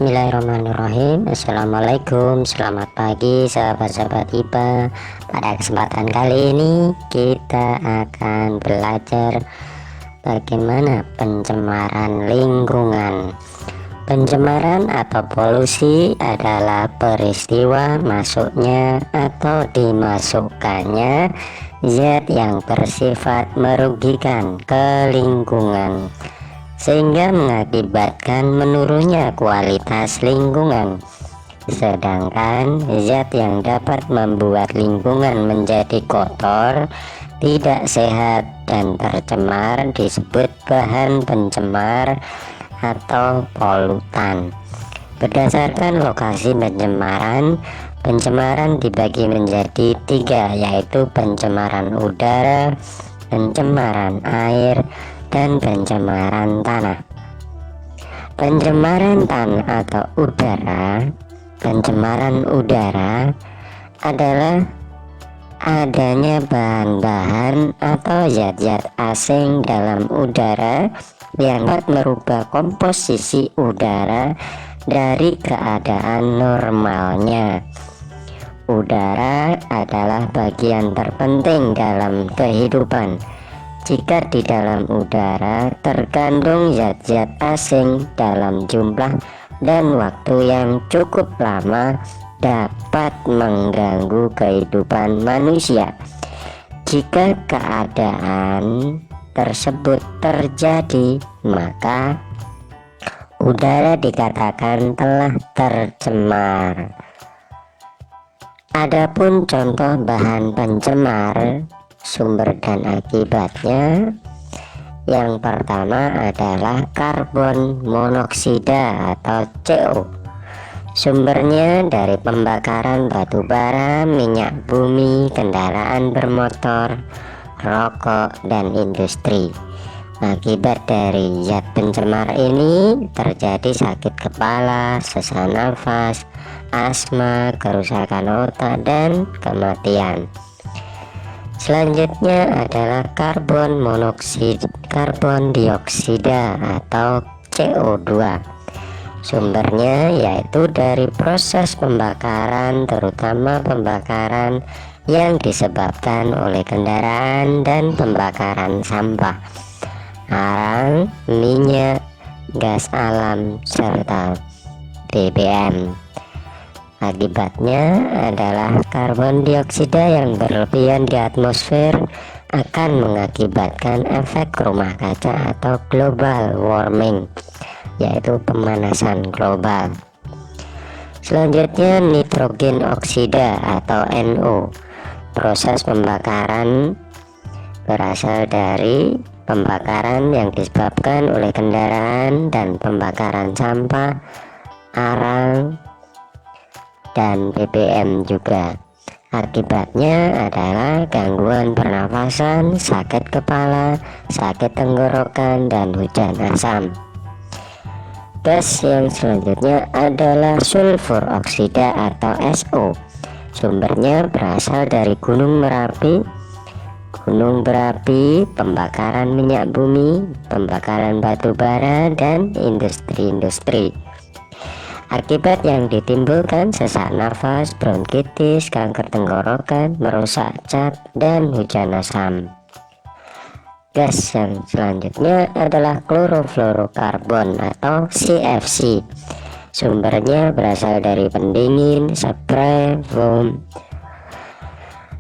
Bismillahirrahmanirrahim. Assalamualaikum, selamat pagi sahabat-sahabat IPA. Pada kesempatan kali ini kita akan belajar bagaimana pencemaran lingkungan. Pencemaran atau polusi adalah peristiwa masuknya atau dimasukkannya zat yang bersifat merugikan ke lingkungan, sehingga mengakibatkan menurunnya kualitas lingkungan. Sedangkan zat yang dapat membuat lingkungan menjadi kotor, tidak sehat, dan tercemar disebut bahan pencemar atau polutan. Berdasarkan lokasi pencemaran dibagi menjadi tiga, yaitu pencemaran udara, pencemaran air, dan pencemaran tanah. Pencemaran tanah atau pencemaran udara adalah adanya bahan-bahan atau zat-zat asing dalam udara yang dapat merubah komposisi udara dari keadaan normalnya. Udara adalah bagian terpenting dalam kehidupan. Jika di dalam udara terkandung zat-zat asing dalam jumlah dan waktu yang cukup lama, dapat mengganggu kehidupan manusia. Jika keadaan tersebut terjadi, maka udara dikatakan telah tercemar. Adapun contoh bahan pencemar, sumber dan akibatnya, yang pertama adalah karbon monoksida atau CO. Sumbernya dari pembakaran batu bara, minyak bumi, kendaraan bermotor, rokok, dan industri. Akibat dari zat pencemar ini terjadi sakit kepala, sesak nafas, asma, kerusakan otak, dan kematian. Selanjutnya adalah karbon dioksida atau CO2. Sumbernya yaitu dari proses pembakaran, terutama pembakaran yang disebabkan oleh kendaraan dan pembakaran sampah, arang, minyak, gas alam, serta BBM. Akibatnya adalah karbon dioksida yang berlebihan di atmosfer akan mengakibatkan efek rumah kaca atau global warming, yaitu pemanasan global. Selanjutnya nitrogen oksida atau NO. Proses pembakaran berasal dari pembakaran yang disebabkan oleh kendaraan dan pembakaran sampah, arang, dan BBM juga. Akibatnya adalah gangguan pernafasan, sakit kepala, sakit tenggorokan, dan hujan asam. Gas yang selanjutnya adalah sulfur oksida atau SO. Sumbernya berasal dari gunung berapi, pembakaran minyak bumi, pembakaran batu bara, dan industri-industri. Akibat yang ditimbulkan sesak nafas, bronkitis, kanker tenggorokan, merusak cat, dan hujan asam. Gas yang selanjutnya adalah klorofluorokarbon atau CFC. Sumbernya berasal dari pendingin, spray, foam.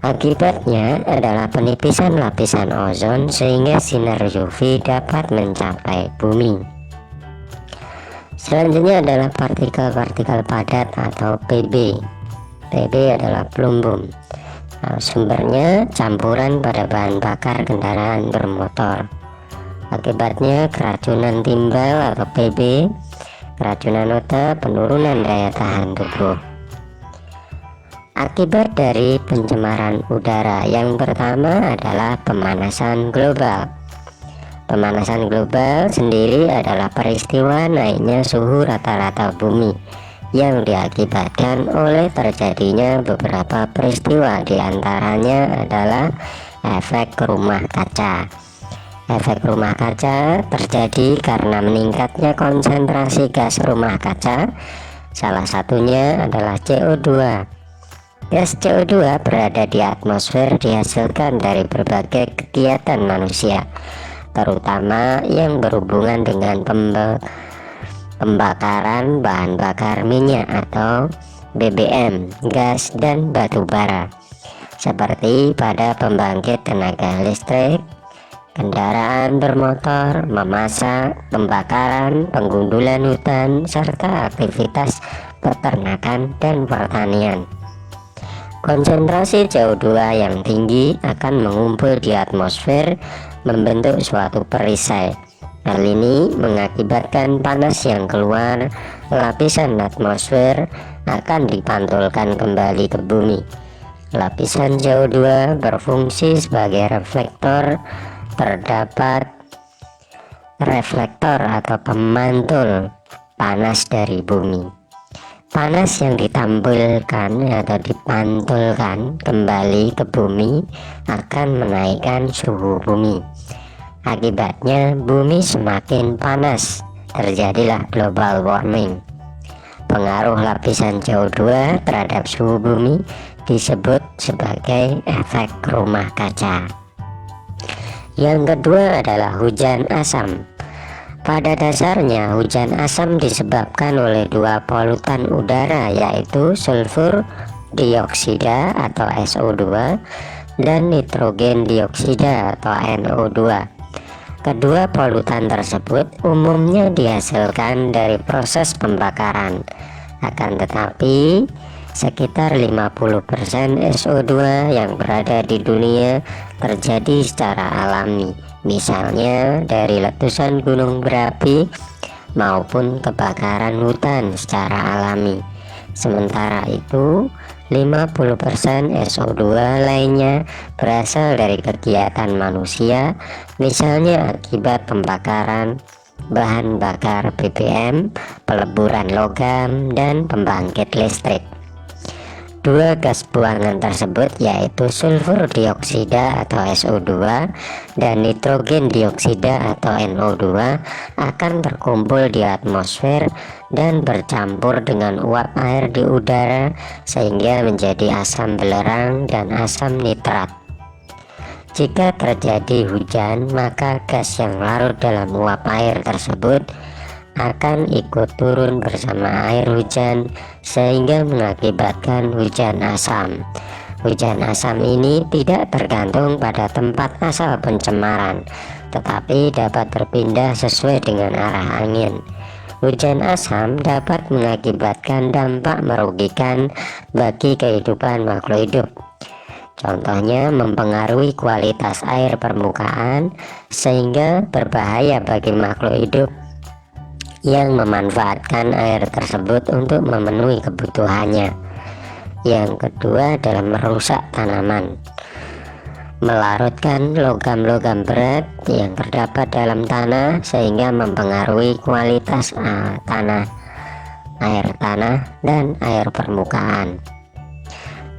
Akibatnya adalah penipisan lapisan ozon sehingga sinar UV dapat mencapai bumi. Selanjutnya adalah partikel-partikel padat atau PB. PB adalah plumbum. Sumbernya campuran pada bahan bakar kendaraan bermotor. Akibatnya keracunan timbal atau PB, keracunan otak, penurunan daya tahan tubuh. Akibat dari pencemaran udara yang pertama adalah pemanasan global. Pemanasan global sendiri adalah peristiwa naiknya suhu rata-rata bumi yang diakibatkan oleh terjadinya beberapa peristiwa, diantaranya adalah efek rumah kaca. Efek rumah kaca terjadi karena meningkatnya konsentrasi gas rumah kaca. Salah satunya adalah CO2. Gas CO2 berada di atmosfer dihasilkan dari berbagai kegiatan manusia, terutama yang berhubungan dengan pembakaran bahan bakar minyak atau BBM, gas dan batu bara, seperti pada pembangkit tenaga listrik, kendaraan bermotor, memasak, pembakaran, penggundulan hutan, serta aktivitas peternakan dan pertanian. Konsentrasi CO2 yang tinggi akan mengumpul di atmosfer membentuk suatu perisai. Hal ini mengakibatkan panas yang keluar lapisan atmosfer akan dipantulkan kembali ke bumi. Lapisan CO2 berfungsi sebagai reflektor. Terdapat reflektor atau pemantul panas dari bumi. Panas yang ditampilkan atau dipantulkan kembali ke bumi akan menaikkan suhu bumi. Akibatnya bumi semakin panas, terjadilah global warming. Pengaruh lapisan CO2 terhadap suhu bumi disebut sebagai efek rumah kaca. Yang kedua adalah hujan asam. Pada dasarnya hujan asam disebabkan oleh dua polutan udara, yaitu sulfur dioksida atau SO2 dan nitrogen dioksida atau NO2. Kedua polutan tersebut umumnya dihasilkan dari proses pembakaran. Akan tetapi sekitar 50% SO2 yang berada di dunia terjadi secara alami, misalnya dari letusan gunung berapi maupun kebakaran hutan secara alami. Sementara itu 50% SO2 lainnya berasal dari kegiatan manusia, misalnya akibat pembakaran bahan bakar BBM, peleburan logam, dan pembangkit listrik. Dua gas buangan tersebut yaitu sulfur dioksida atau SO2 dan nitrogen dioksida atau NO2 akan terkumpul di atmosfer dan bercampur dengan uap air di udara sehingga menjadi asam belerang dan asam nitrat. Jika terjadi hujan, maka gas yang larut dalam uap air tersebut akan ikut turun bersama air hujan sehingga mengakibatkan hujan asam. Hujan asam ini tidak tergantung pada tempat asal pencemaran, tetapi dapat berpindah sesuai dengan arah angin. Hujan asam dapat mengakibatkan dampak merugikan bagi kehidupan makhluk hidup. Contohnya mempengaruhi kualitas air permukaan sehingga berbahaya bagi makhluk hidup yang memanfaatkan air tersebut untuk memenuhi kebutuhannya. Yang kedua adalah merusak tanaman. Melarutkan logam-logam berat yang terdapat dalam tanah sehingga mempengaruhi kualitas air tanah dan air permukaan.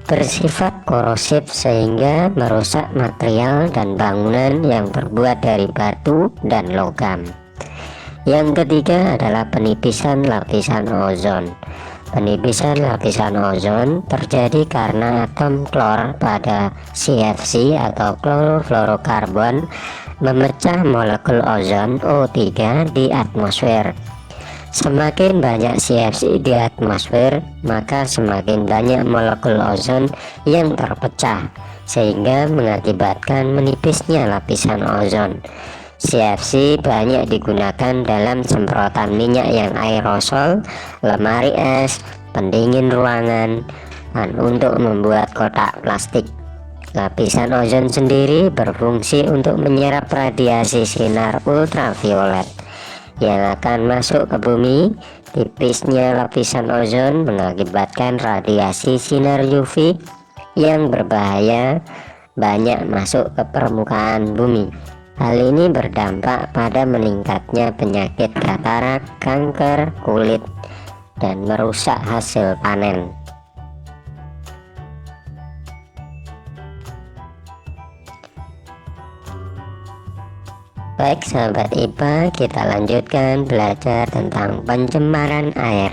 Bersifat korosif sehingga merusak material dan bangunan yang terbuat dari batu dan logam. Yang ketiga adalah penipisan lapisan ozon. Penipisan lapisan ozon terjadi karena atom klor pada CFC atau klorofluorokarbon memecah molekul ozon O3 di atmosfer. Semakin banyak CFC di atmosfer, maka semakin banyak molekul ozon yang terpecah, sehingga mengakibatkan menipisnya lapisan ozon. CFC banyak digunakan dalam semprotan minyak yang aerosol, lemari es, pendingin ruangan, dan untuk membuat kotak plastik. Lapisan ozon sendiri berfungsi untuk menyerap radiasi sinar ultraviolet yang akan masuk ke bumi. Tipisnya lapisan ozon mengakibatkan radiasi sinar UV yang berbahaya banyak masuk ke permukaan bumi. Hal ini berdampak pada meningkatnya penyakit katarak, kanker kulit, dan merusak hasil panen. Baik sahabat IPA, kita lanjutkan belajar tentang pencemaran air.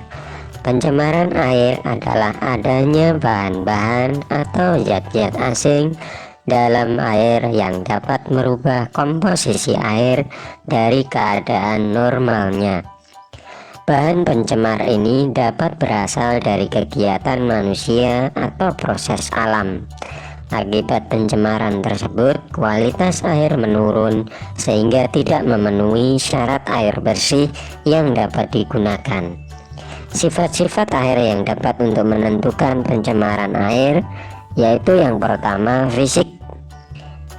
Pencemaran air adalah adanya bahan-bahan atau zat-zat asing dalam air yang dapat merubah komposisi air dari keadaan normalnya. Bahan pencemar ini dapat berasal dari kegiatan manusia atau proses alam. Akibat pencemaran tersebut, kualitas air menurun sehingga tidak memenuhi syarat air bersih yang dapat digunakan. Sifat-sifat air yang dapat untuk menentukan pencemaran air yaitu yang pertama fisik,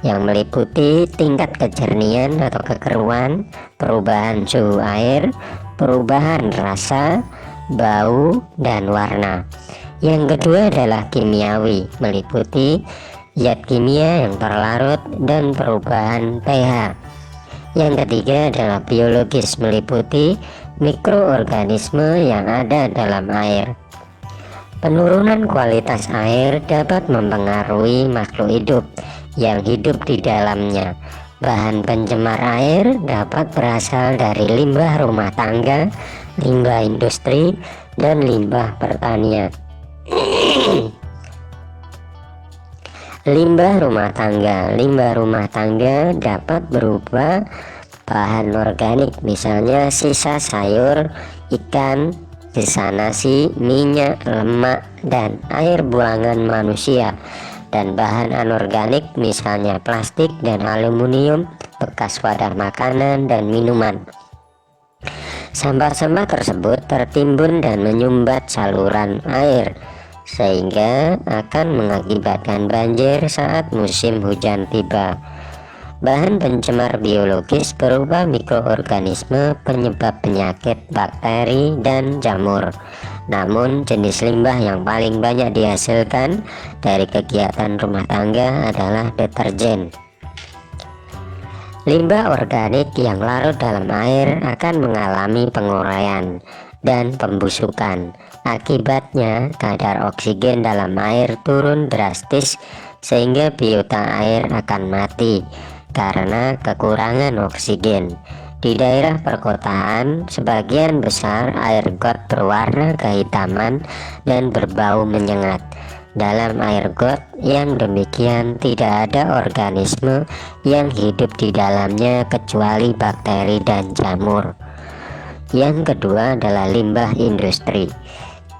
yang meliputi tingkat kejernihan atau kekeruan, perubahan suhu air, perubahan rasa, bau, dan warna. Yang kedua adalah kimiawi, meliputi zat kimia yang terlarut dan perubahan pH. Yang ketiga adalah biologis, meliputi mikroorganisme yang ada dalam air. Penurunan kualitas air dapat mempengaruhi makhluk hidup yang hidup di dalamnya. Bahan pencemar air dapat berasal dari limbah rumah tangga, limbah industri, dan limbah pertanian. Limbah rumah tangga dapat berupa bahan organik, misalnya sisa sayur, ikan, sisa nasi, minyak, lemak, dan air buangan manusia. Dan bahan anorganik, misalnya plastik dan aluminium, bekas wadah makanan dan minuman. Sampah-sampah tersebut tertimbun dan menyumbat saluran air, sehingga akan mengakibatkan banjir saat musim hujan tiba. Bahan pencemar biologis berupa mikroorganisme penyebab penyakit, bakteri, dan jamur. Namun jenis limbah yang paling banyak dihasilkan dari kegiatan rumah tangga adalah deterjen. Limbah organik yang larut dalam air akan mengalami penguraian dan pembusukan. Akibatnya, kadar oksigen dalam air turun drastis sehingga biota air akan mati karena kekurangan oksigen. Di daerah perkotaan, sebagian besar air got berwarna kehitaman dan berbau menyengat. Dalam air got yang demikian tidak ada organisme yang hidup di dalamnya kecuali bakteri dan jamur. Yang kedua adalah limbah industri.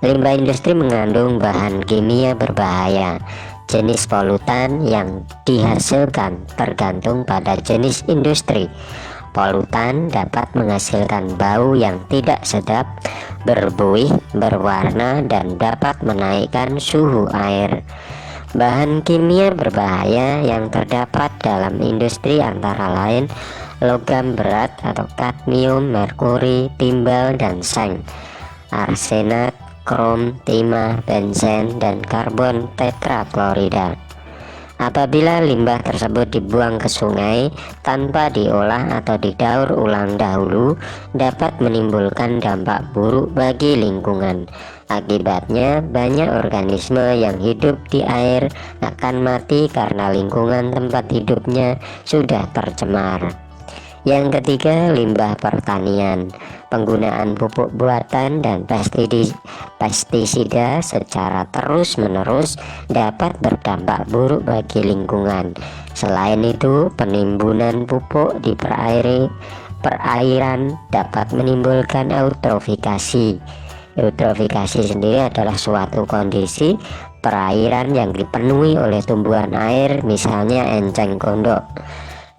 Limbah industri mengandung bahan kimia berbahaya. Jenis polutan yang dihasilkan tergantung pada jenis industri. Polutan dapat menghasilkan bau yang tidak sedap, berbuih, berwarna, dan dapat menaikkan suhu air. Bahan kimia berbahaya yang terdapat dalam industri antara lain logam berat atau kadmium, merkuri, timbal, dan seng, arsenat, krom, timah, benzen, dan karbon tetraklorida. Apabila limbah tersebut dibuang ke sungai tanpa diolah atau didaur ulang dahulu, dapat menimbulkan dampak buruk bagi lingkungan. Akibatnya, banyak organisme yang hidup di air akan mati karena lingkungan tempat hidupnya sudah tercemar. Yang ketiga, limbah pertanian. Penggunaan pupuk buatan dan pestisida secara terus-menerus dapat berdampak buruk bagi lingkungan. Selain itu, penimbunan pupuk di perairan dapat menimbulkan eutrofikasi. Eutrofikasi sendiri adalah suatu kondisi perairan yang dipenuhi oleh tumbuhan air, misalnya enceng gondok.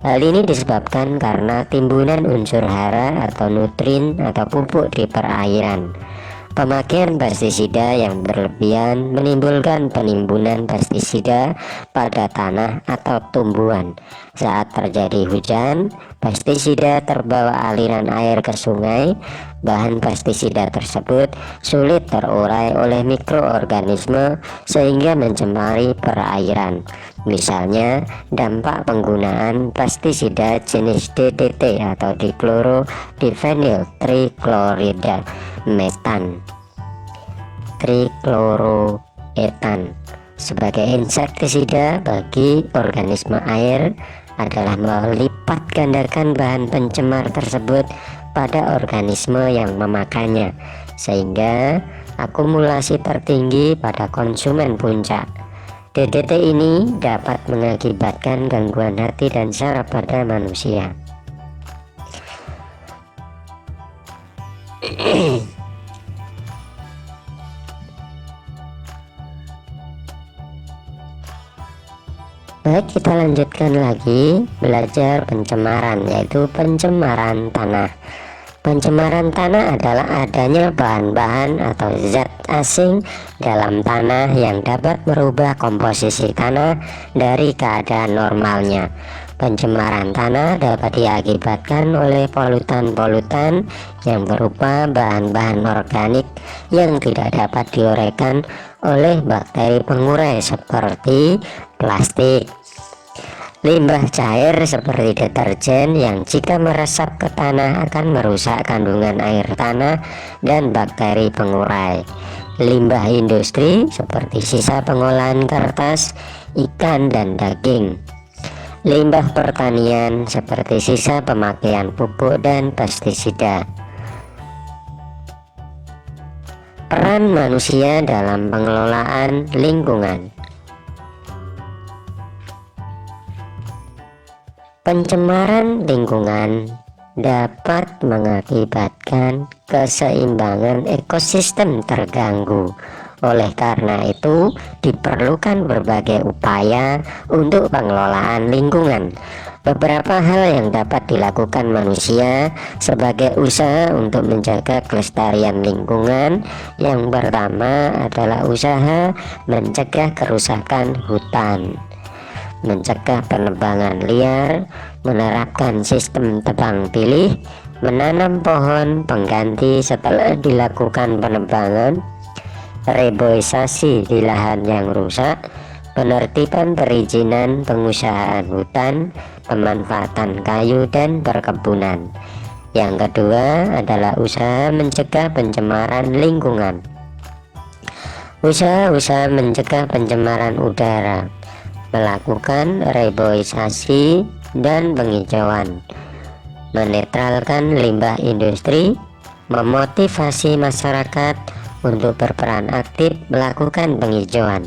Hal ini disebabkan karena timbunan unsur hara atau nutrin atau pupuk di perairan. Pemakaian pestisida yang berlebihan menimbulkan penimbunan pestisida pada tanah atau tumbuhan. Saat terjadi hujan, pestisida terbawa aliran air ke sungai. Bahan pestisida tersebut sulit terurai oleh mikroorganisme sehingga mencemari perairan. Misalnya, dampak penggunaan pestisida jenis DDT atau dikloro-difenyl triklorida metan, trikloroetan sebagai insektisida bagi organisme air adalah melipat gandakan bahan pencemar tersebut pada organisme yang memakannya, sehingga akumulasi tertinggi pada konsumen puncak. DDT ini dapat mengakibatkan gangguan hati dan saraf pada manusia. Baik, kita lanjutkan lagi belajar pencemaran, yaitu pencemaran tanah. Pencemaran tanah adalah adanya bahan-bahan atau zat asing dalam tanah yang dapat merubah komposisi tanah dari keadaan normalnya. Pencemaran tanah dapat diakibatkan oleh polutan-polutan yang berupa bahan-bahan organik yang tidak dapat diuraikan oleh bakteri pengurai seperti plastik, limbah cair seperti deterjen yang jika meresap ke tanah akan merusak kandungan air tanah dan bakteri pengurai, limbah industri seperti sisa pengolahan kertas, ikan dan daging, limbah pertanian seperti sisa pemakaian pupuk dan pestisida. Peran manusia dalam pengelolaan lingkungan. Pencemaran lingkungan dapat mengakibatkan keseimbangan ekosistem terganggu. Oleh karena itu, diperlukan berbagai upaya untuk pengelolaan lingkungan. Beberapa hal yang dapat dilakukan manusia sebagai usaha untuk menjaga kelestarian lingkungan. Yang pertama adalah usaha mencegah kerusakan hutan, mencegah penebangan liar, menerapkan sistem tebang pilih, menanam pohon pengganti setelah dilakukan penebangan, reboisasi di lahan yang rusak, penertiban perizinan pengusahaan hutan, pemanfaatan kayu dan perkebunan. Yang kedua adalah usaha mencegah pencemaran lingkungan. Usaha-usaha mencegah pencemaran udara, melakukan reboisasi dan penghijauan, menetralkan limbah industri, memotivasi masyarakat untuk berperan aktif melakukan penghijauan.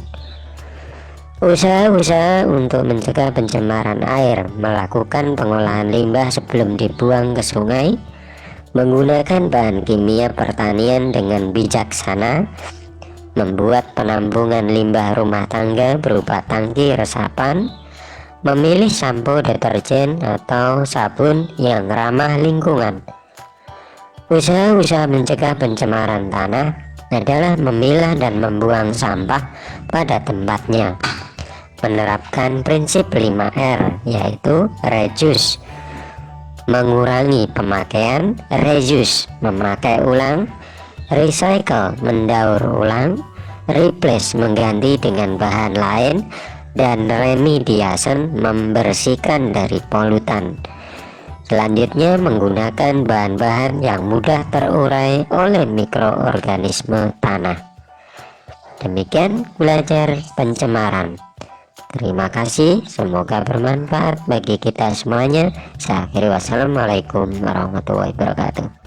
Usaha-usaha untuk mencegah pencemaran air, melakukan pengolahan limbah sebelum dibuang ke sungai, menggunakan bahan kimia pertanian dengan bijaksana, membuat penampungan limbah rumah tangga berupa tangki resapan, memilih sampo deterjen atau sabun yang ramah lingkungan. Usaha-usaha mencegah pencemaran tanah adalah memilah dan membuang sampah pada tempatnya, menerapkan prinsip 5R, yaitu reduce, mengurangi pemakaian, reuse, memakai ulang, recycle, mendaur ulang, replace, mengganti dengan bahan lain, dan remediation, membersihkan dari polutan. Selanjutnya, menggunakan bahan-bahan yang mudah terurai oleh mikroorganisme tanah. Demikian belajar pencemaran. Terima kasih, semoga bermanfaat bagi kita semuanya. Saya akhiri, wassalamualaikum warahmatullahi wabarakatuh.